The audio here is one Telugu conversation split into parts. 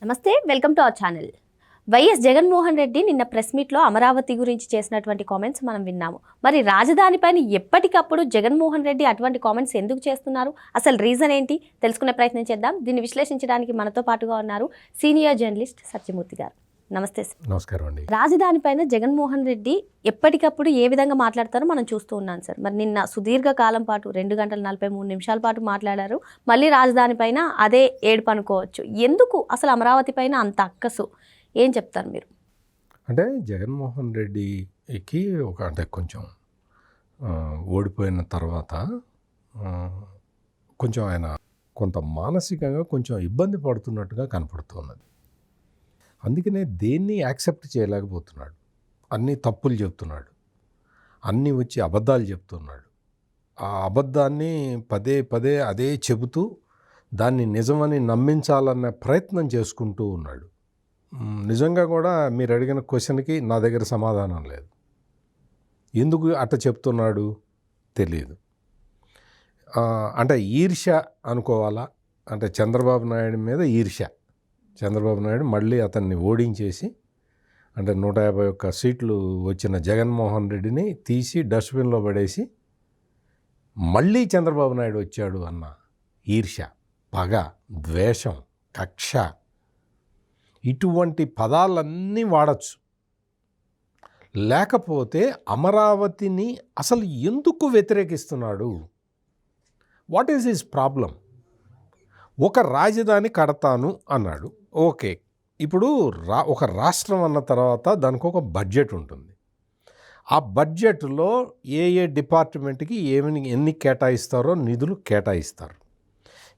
నమస్తే, welcome to our channel. YS Jaganmohan Reddy నిన్న ప్రెస్ మీట్లో అమరావతి గురించి చేసినటువంటి కామెంట్స్ మనం విన్నాము. మరి రాజధానిపైన ఎప్పటికప్పుడు జగన్మోహన్ రెడ్డి అటువంటి కామెంట్స్ ఎందుకు చేస్తున్నారు, అసలు రీజన్ ఏంటి తెలుసుకునే ప్రయత్నం చేద్దాం. దీన్ని విశ్లేషించడానికి మనతో పాటుగా ఉన్నారు సీనియర్ జర్నలిస్ట్ సత్యమూర్తి గారు. నమస్తే సార్. నమస్కారం అండి. రాజధానిపైన జగన్మోహన్ రెడ్డి ఎప్పటికప్పుడు ఏ విధంగా మాట్లాడతారో మనం చూస్తూ ఉన్నాం సార్. మరి నిన్న సుదీర్ఘ కాలం పాటు 2 గంటల 43 నిమిషాల పాటు మాట్లాడారు. మళ్ళీ రాజధాని పైన అదే ఏడుపు అనుకోవచ్చు. ఎందుకు అసలు అమరావతి పైన అంత అక్కసు, ఏం చెప్తారు మీరు? అంటే జగన్మోహన్ రెడ్డికి అంటే కొంచెం ఓడిపోయిన తర్వాత కొంచెం ఆయన కొంత మానసికంగా కొంచెం ఇబ్బంది పడుతున్నట్టుగా కనపడుతున్నది. అందుకనే దేన్ని యాక్సెప్ట్ చేయలేకపోతున్నాడు. అన్ని తప్పులు చెప్తున్నాడు, అన్నీ వచ్చి అబద్ధాలు చెప్తున్నాడు. ఆ అబద్ధాన్ని పదే పదే అదే చెబుతూ దాన్ని నిజమని నమ్మించాలన్న ప్రయత్నం చేసుకుంటూ ఉన్నాడు. నిజంగా కూడా మీరు అడిగిన క్వశ్చన్కి నా దగ్గర సమాధానం లేదు. ఎందుకు అట్ట చెప్తున్నాడు తెలియదు. అంటే ఈర్ష్య అనుకోవాలా, అంటే చంద్రబాబు నాయుడు మీద ఈర్ష్య. చంద్రబాబు నాయుడు మళ్ళీ అతన్ని ఓడించేసి, అంటే 151 సీట్లు వచ్చిన జగన్మోహన్ రెడ్డిని తీసి డస్ట్బిన్లో పడేసి మళ్ళీ చంద్రబాబు నాయుడు వచ్చాడు అన్న ఈర్ష్య, పగ, ద్వేషం, కక్ష, ఇటువంటి పదాలన్నీ వాడచ్చు. లేకపోతే అమరావతిని అసలు ఎందుకు వ్యతిరేకిస్తున్నాడు? What is his problem? ఒక రాజధాని కడతాను అన్నాడు. ఓకే, ఇప్పుడు ఒక రాష్ట్రం అన్న తర్వాత దానికి ఒక బడ్జెట్ ఉంటుంది. ఆ బడ్జెట్లో ఏ డిపార్ట్మెంట్కి ఎన్ని కేటాయిస్తారో నిధులు కేటాయిస్తారు.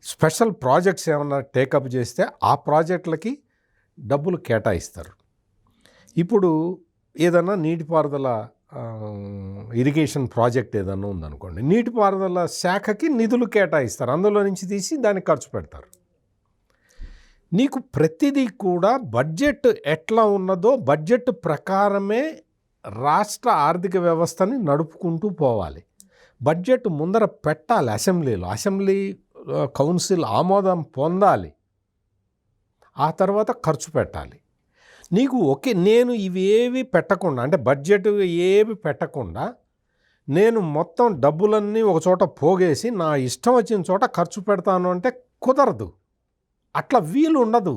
స్పెషల్ ప్రాజెక్ట్స్ ఏమన్నా టేకప్ చేస్తే ఆ ప్రాజెక్టులకి డబ్బులు కేటాయిస్తారు. ఇప్పుడు ఏదన్నా నీటిపారుదల ఇరిగేషన్ ప్రాజెక్ట్ ఏదన్నా ఉందనుకోండి, నీటిపారుదల శాఖకి నిధులు కేటాయిస్తారు, అందులో నుంచి తీసి దానికి ఖర్చు పెడతారు. నీకు ప్రతిదీ కూడా బడ్జెట్ ఎట్లా ఉన్నదో బడ్జెట్ ప్రకారమే రాష్ట్ర ఆర్థిక వ్యవస్థని నడుపుకుంటూ పోవాలి. బడ్జెట్ ముందర పెట్టాలి అసెంబ్లీలో, అసెంబ్లీ కౌన్సిల్ ఆమోదం పొందాలి, ఆ తర్వాత ఖర్చు పెట్టాలి. నీకు నేను ఇవేవి పెట్టకుండా, అంటే బడ్జెట్ ఏవి పెట్టకుండా నేను మొత్తం డబ్బులన్నీ ఒక చోట పోగేసి నా ఇష్టం వచ్చిన చోట ఖర్చు పెడతాను అంటే కుదరదు. అట్లా వీలు ఉండదు.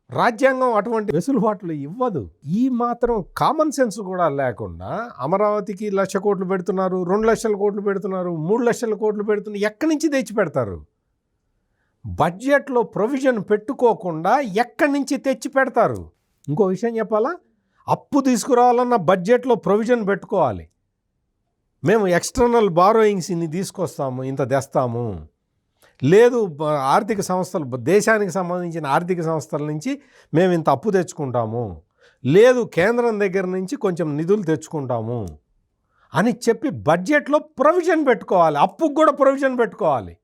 రాజ్యాంగం అటువంటి వెసులుబాట్లు ఇవ్వదు. ఈ మాత్రం కామన్ సెన్స్ కూడా లేకుండా అమరావతికి 1,00,000 కోట్లు పెడుతున్నారు, 2,00,000 కోట్లు పెడుతున్నారు, 3,00,000 కోట్లు పెడుతున్నారు. ఎక్కడి నుంచి తెచ్చి పెడతారు? బడ్జెట్లో ప్రొవిజన్ పెట్టుకోకుండా ఎక్కడి నుంచి తెచ్చి పెడతారు? ఇంకో విషయం చెప్పాలా, అప్పు తీసుకురావాలన్న బడ్జెట్లో ప్రొవిజన్ పెట్టుకోవాలి. మేము ఎక్స్టర్నల్ బారోయింగ్స్ ఇన్ని తీసుకొస్తాము, ఇంత తెస్తాము. లేదు, ఆర్థిక సంస్థలు, దేశానికి సంబంధించిన ఆర్థిక సంస్థల నుంచి మేము ఇంత అప్పు తెచ్చుకుంటాము, లేదు కేంద్రం దగ్గర నుంచి కొంచెం నిధులు తెచ్చుకుంటాము అని చెప్పి బడ్జెట్లో ప్రొవిజన్ పెట్టుకోవాలి. అప్పుకు కూడా ప్రొవిజన్ పెట్టుకోవాలి.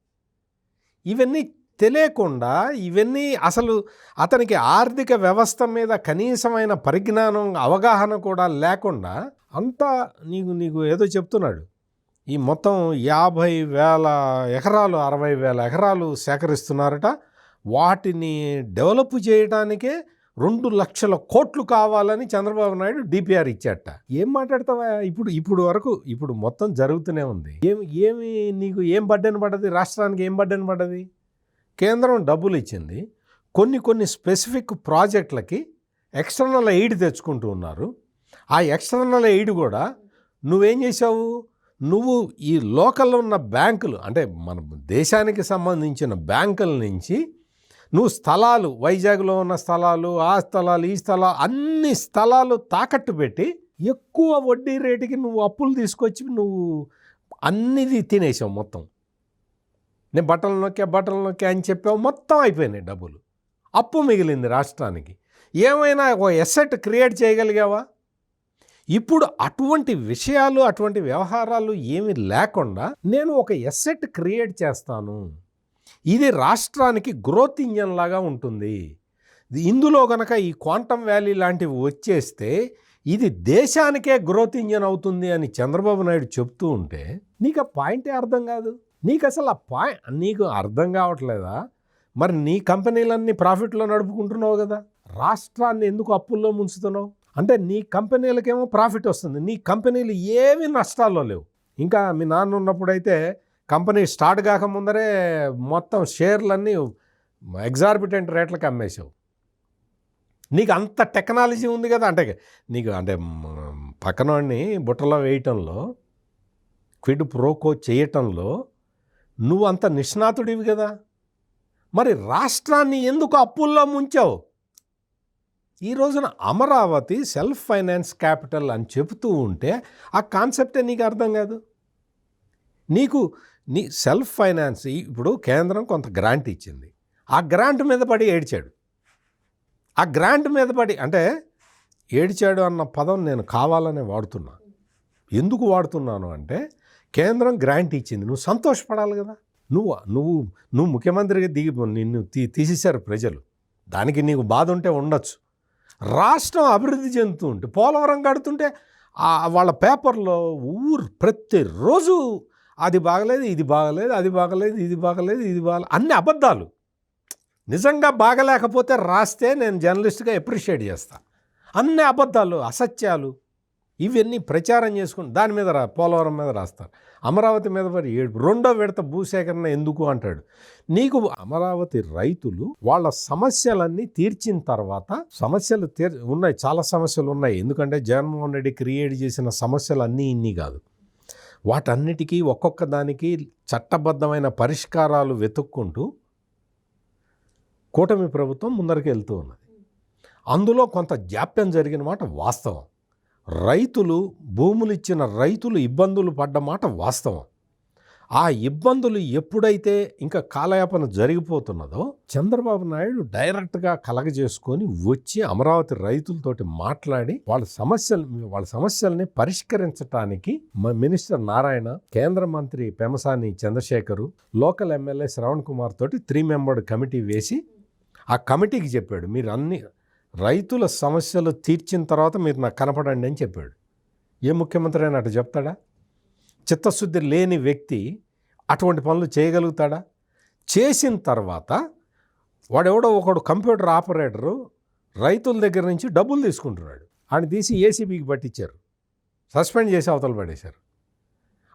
ఇవన్నీ తెలియకుండా, ఇవన్నీ అసలు అతనికి ఆర్థిక వ్యవస్థ మీద కనీసమైన పరిజ్ఞానం, అవగాహన కూడా లేకుండా అంతా నీకు ఏదో చెప్తున్నాడు. ఈ మొత్తం 50,000 ఎకరాలు 60,000 ఎకరాలు సేకరిస్తున్నారట. వాటిని డెవలప్ చేయడానికే 2,00,000 కోట్లు కావాలని చంద్రబాబు నాయుడు డిపిఆర్ ఇచ్చాట. ఏం మాట్లాడతావా? ఇప్పుడు వరకు ఇప్పుడు మొత్తం జరుగుతూనే ఉంది. ఏమి నీకు ఏం బడ్డెన్ పడ్డది? రాష్ట్రానికి ఏం బడ్డెన్ పడ్డది? కేంద్రం డబ్బులు ఇచ్చింది, కొన్ని స్పెసిఫిక్ ప్రాజెక్టులకి ఎక్స్టర్నల్ ఎయిడ్ తెచ్చుకుంటూ ఉన్నారు. ఆ ఎక్స్టర్నల్ ఎయిడ్ కూడా నువ్వేం చేసావు? నువ్వు ఈ లోకల్లో ఉన్న బ్యాంకులు, అంటే మన దేశానికి సంబంధించిన బ్యాంకుల నుంచి నువ్వు స్థలాలు, వైజాగ్లో ఉన్న స్థలాలు, ఆ స్థలాలు, ఈ స్థలాలు, అన్ని స్థలాలు తాకట్టు పెట్టి ఎక్కువ వడ్డీ రేటుకి నువ్వు అప్పులు తీసుకొచ్చి నువ్వు అన్నిది తినేసావు. మొత్తం నేను బట్టలు నొక్కా అని చెప్పావు, మొత్తం అయిపోయినాయి డబ్బులు. అప్పు మిగిలింది రాష్ట్రానికి. ఏమైనా ఒక ఎసెట్ క్రియేట్ చేయగలిగావా? ఇప్పుడు అటువంటి విషయాలు, అటువంటి వ్యవహారాలు ఏమీ లేకుండా నేను ఒక ఎసెట్ క్రియేట్ చేస్తాను, ఇది రాష్ట్రానికి గ్రోత్ ఇంజన్ లాగా ఉంటుంది, ఇందులో కనుక ఈ క్వాంటమ్ వ్యాలీ లాంటివి వచ్చేస్తే ఇది దేశానికే గ్రోత్ ఇంజన్ అవుతుంది అని చంద్రబాబు నాయుడు చెప్తూ ఉంటే నీకు ఆ పాయింటే అర్థం కాదు. నీకు అసలు నీకు అర్థం కావట్లేదా? మరి నీ కంపెనీలన్నీ ప్రాఫిట్లో నడుపుకుంటున్నావు కదా, రాష్ట్రాన్ని ఎందుకు అప్పుల్లో ముంచుతున్నావు? అంటే నీ కంపెనీలకేమో ప్రాఫిట్ వస్తుంది, నీ కంపెనీలు ఏమీ నష్టాల్లో లేవు. ఇంకా మీ నాన్న ఉన్నప్పుడైతే కంపెనీ స్టార్ట్ కాకముందరే మొత్తం షేర్లన్నీ ఎగ్జార్బిటెంట్ రేట్లకు అమ్మేసావు. నీకు అంత టెక్నాలజీ ఉంది కదా, అంటే నీకు అంటే పక్కనోడిని బుట్టలో వేయటంలో, క్విడ్ ప్రోకో చేయటంలో నువ్వు అంత నిష్ణాతుడివి కదా, మరి రాష్ట్రాన్ని ఎందుకు అప్పుల్లో ముంచావు? ఈ రోజున అమరావతి సెల్ఫ్ ఫైనాన్స్ క్యాపిటల్ అని చెబుతూ ఉంటే ఆ కాన్సెప్టే నీకు అర్థం కాదు. నీ సెల్ఫ్ ఫైనాన్స్, ఇప్పుడు కేంద్రం కొంత గ్రాంట్ ఇచ్చింది, ఆ గ్రాంట్ మీద పడి ఏడ్చాడు. ఆ గ్రాంట్ మీద పడి, అంటే ఏడ్చాడు అన్న పదం నేను కావాలనే వాడుతున్నా. ఎందుకు వాడుతున్నాను అంటే, కేంద్రం గ్రాంట్ ఇచ్చింది, నువ్వు సంతోషపడాలి కదా. నువ్వు ముఖ్యమంత్రిగా నిన్ను తీసేశారు ప్రజలు, దానికి నీకు బాధ ఉంటే ఉండొచ్చు. రాష్ట్రం అభివృద్ధి చెందుతూ ఉంటే, పోలవరం కడుతుంటే వాళ్ళ పేపర్లో ప్రతిరోజు అది బాగలేదు, ఇది బాగలేదు, అది బాగలేదు, ఇది బాగలేదు, ఇది బాగలేదు, అన్ని అబద్ధాలు. నిజంగా బాగలేకపోతే రాస్తే నేను జర్నలిస్ట్గా అప్రిషియేట్ చేస్తా. అన్ని అబద్ధాలు, అసత్యాలు, ఇవన్నీ ప్రచారం చేసుకుని దాని మీద పోలవరం మీద రాస్తారు. అమరావతి మీద మరి రెండో విడత భూసేకరణ ఎందుకు అంటాడు. నీకు అమరావతి రైతులు వాళ్ళ సమస్యలన్నీ తీర్చిన తర్వాత, సమస్యలు ఉన్నాయి, చాలా సమస్యలు ఉన్నాయి. ఎందుకంటే జగన్మోహన్ రెడ్డి క్రియేట్ చేసిన సమస్యలు అన్నీ ఇన్ని కాదు. వాటన్నిటికీ ఒక్కొక్క దానికి చట్టబద్ధమైన పరిష్కారాలు వెతుక్కుంటూ కూటమి ప్రభుత్వం ముందరికి వెళ్తూ ఉన్నది. అందులో కొంత జాప్యం జరిగిన మాట వాస్తవం. భూములు ఇచ్చిన రైతులు ఇబ్బందులు పడ్డ మాట వాస్తవం. ఆ ఇబ్బందులు ఎప్పుడైతే ఇంకా కాలయాపన జరిగిపోతున్నదో, చంద్రబాబు నాయుడు డైరెక్ట్గా కలగజేసుకొని వచ్చి అమరావతి రైతులతోటి మాట్లాడి వాళ్ళ సమస్యల్ని పరిష్కరించడానికి మినిస్టర్ నారాయణ, కేంద్ర మంత్రి పెమసాని చంద్రశేఖరు, లోకల్ ఎమ్మెల్యే శ్రవణ్ కుమార్ తోటి 3 మెంబర్డ్ కమిటీ వేసి ఆ కమిటీకి చెప్పాడు, మీరు అన్ని రైతుల సమస్యలు తీర్చిన తర్వాత మీరు నాకు కనపడండి అని చెప్పాడు. ఏ ముఖ్యమంత్రి అయినా అటు చెప్తాడా? చిత్తశుద్ధి లేని వ్యక్తి అటువంటి పనులు చేయగలుగుతాడా? చేసిన తర్వాత వాడెవడో ఒకడు కంప్యూటర్ ఆపరేటరు రైతుల దగ్గర నుంచి డబ్బులు తీసుకుంటున్నాడు, ఆయన తీసి ఏసీబీకి పట్టించారు, సస్పెండ్ చేసి అవతల పడేశారు.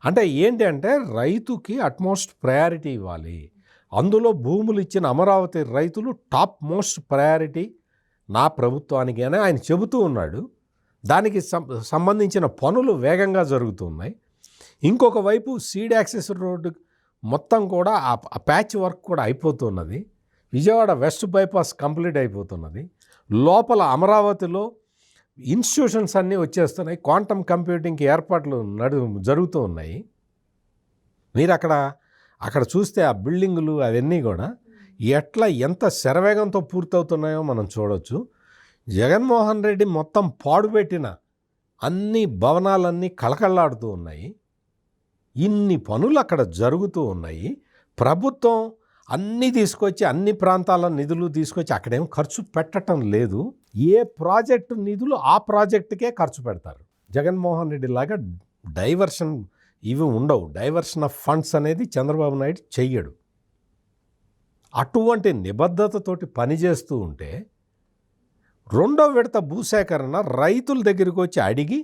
అంటే ఏంటి అంటే, రైతుకి అట్మోస్ట్ ప్రయారిటీ ఇవ్వాలి. అందులో భూములు ఇచ్చిన అమరావతి రైతులు టాప్ మోస్ట్ ప్రయారిటీ నా ప్రభుత్వానికి అని ఆయన చెబుతూ ఉన్నాడు. దానికి సంబంధించిన పనులు వేగంగా జరుగుతున్నాయి. ఇంకొక వైపు సీడ్ యాక్సెస్ రోడ్డు మొత్తం కూడా ఆ ప్యాచ్ వర్క్ కూడా అయిపోతున్నది. విజయవాడ వెస్ట్ బైపాస్ కంప్లీట్ అయిపోతున్నది. లోపల అమరావతిలో ఇన్స్టిట్యూషన్స్ అన్నీ వచ్చేస్తున్నాయి. క్వాంటమ్ కంప్యూటింగ్కి ఏర్పాట్లు జరుగుతూ ఉన్నాయి. మీరు అక్కడ చూస్తే ఆ బిల్డింగులు అవన్నీ కూడా ఎంత శరవేగంతో పూర్తవుతున్నాయో మనం చూడవచ్చు. జగన్మోహన్ రెడ్డి మొత్తం పాడుపెట్టిన అన్ని భవనాలన్నీ కళకళలాడుతూ ఉన్నాయి. ఇన్ని పనులు అక్కడ జరుగుతూ ఉన్నాయి. ప్రభుత్వం అన్నీ తీసుకొచ్చి, అన్ని ప్రాంతాల నిధులు తీసుకొచ్చి అక్కడేం ఖర్చు పెట్టడం లేదు. ఏ ప్రాజెక్టు నిధులు ఆ ప్రాజెక్టుకే ఖర్చు పెడతారు. జగన్మోహన్ రెడ్డి లాగా డైవర్షన్ ఇవి ఉండవు. డైవర్షన్ ఆఫ్ ఫండ్స్ అనేది చంద్రబాబు నాయుడు చెయ్యడు. అటువంటి నిబద్ధతతోటి పనిచేస్తూ ఉంటే, రెండో విడత భూసేకరణ రైతుల దగ్గరికి వచ్చి అడిగి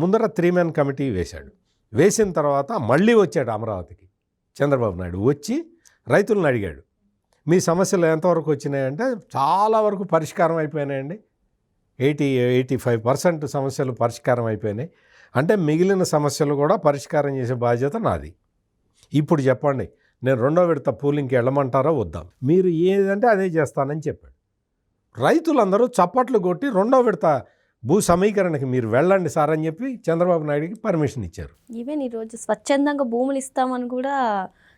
ముందర 3 మెన్ కమిటీ వేశాడు. వేసిన తర్వాత మళ్ళీ వచ్చాడు అమరావతికి చంద్రబాబు నాయుడు. వచ్చి రైతులను అడిగాడు, మీ సమస్యలు ఎంతవరకు వచ్చినాయంటే చాలా వరకు పరిష్కారం అయిపోయినాయండి, 85% సమస్యలు పరిష్కారం అయిపోయినాయి. అంటే మిగిలిన సమస్యలు కూడా పరిష్కారం చేసే బాధ్యత నాది. ఇప్పుడు చెప్పండి, నేను రెండో విడత పూలింగ్కి వెళ్ళమంటారా వద్దాం, మీరు ఏదంటే అదే చేస్తానని చెప్పాడు. రైతులందరూ చప్పట్లు కొట్టి రెండో విడత భూ సమీకరణకి మీరు వెళ్ళండి సార్ అని చెప్పి చంద్రబాబు నాయుడుకి పర్మిషన్ ఇచ్చారు. ఈవెన్ ఈరోజు స్వచ్ఛందంగా భూములు ఇస్తామని కూడా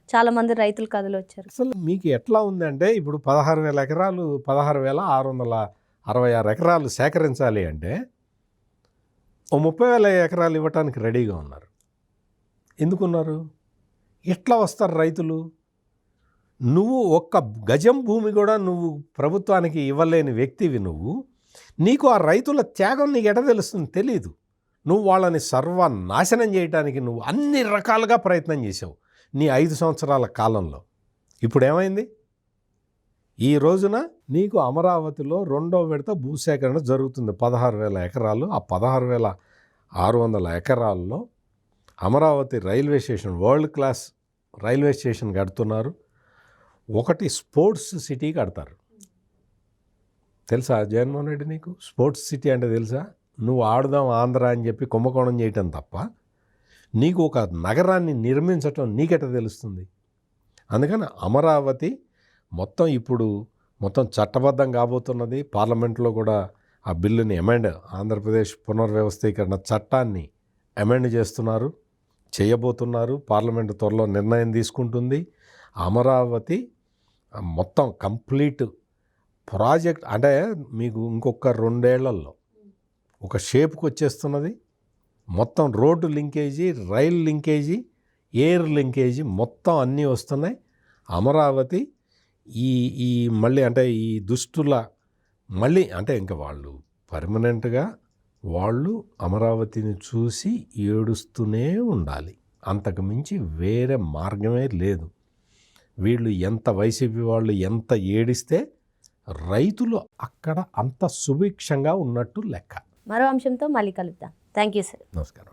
చాలామంది రైతులు కథలు వచ్చారు. అసలు మీకు ఎట్లా ఉందంటే, ఇప్పుడు 16,000 ఎకరాలు 16,666 ఎకరాలు సేకరించాలి అంటే 30,000 ఎకరాలు ఇవ్వటానికి రెడీగా ఉన్నారు. ఎందుకున్నారు? ఎట్లా వస్తారు రైతులు? నువ్వు ఒక్క గజం భూమి కూడా నువ్వు ప్రభుత్వానికి ఇవ్వలేని వ్యక్తివి నువ్వు. నీకు ఆ రైతుల త్యాగం నీకు ఎట తెలుస్తుంది? తెలీదు. నువ్వు వాళ్ళని సర్వనాశనం చేయడానికి నువ్వు అన్ని రకాలుగా ప్రయత్నం చేసావు నీ 5 సంవత్సరాల కాలంలో. ఇప్పుడు ఏమైంది? ఈ రోజున నీకు అమరావతిలో రెండో విడత భూసేకరణ జరుగుతుంది. 16,000 ఎకరాలు. ఆ 16,600 ఎకరాల్లో Amaravati railway station, world class railway station కడుతున్నారు. ఒకటి స్పోర్ట్స్ సిటీ కడతారు. తెలుసా జగన్మోహన్ రెడ్డి నీకు స్పోర్ట్స్ సిటీ అంటే తెలుసా? నువ్వు ఆడుదాం ఆంధ్ర అని చెప్పి కుంభకోణం చేయటం తప్ప నీకు ఒక నగరాన్ని నిర్మించటం నీకెట తెలుస్తుంది? అందుకని అమరావతి మొత్తం చట్టబద్ధం కాబోతున్నది. పార్లమెంట్లో కూడా ఆ బిల్లుని ఆంధ్రప్రదేశ్ పునర్వ్యవస్థీకరణ చట్టాన్ని అమెండ్ చేయబోతున్నారు. పార్లమెంటు త్వరలో నిర్ణయం తీసుకుంటుంది. అమరావతి మొత్తం కంప్లీట్ ప్రాజెక్ట్ అంటే మీకు ఇంకొక 2 ఏళ్లలో ఒక షేప్కి వచ్చేస్తున్నది. మొత్తం road linkage, rail linkage, air linkage మొత్తం అన్నీ వస్తున్నాయి. అమరావతి ఈ మళ్ళీ అంటే ఈ దుష్టుల మళ్ళీ అంటే ఇంకా వాళ్ళు పర్మనెంట్గా వాళ్ళు అమరావతిని చూసి ఏడుస్తూనే ఉండాలి. అంతకు మించి వేరే మార్గమే లేదు. వీళ్ళు వైసీపీ వాళ్ళు ఎంత ఏడిస్తే రైతులు అక్కడ అంత సుభిక్షంగా ఉన్నట్టు లెక్క. మరో అంశంతో మళ్ళీ కలుద్దాం. Thank you sir. నమస్కారం.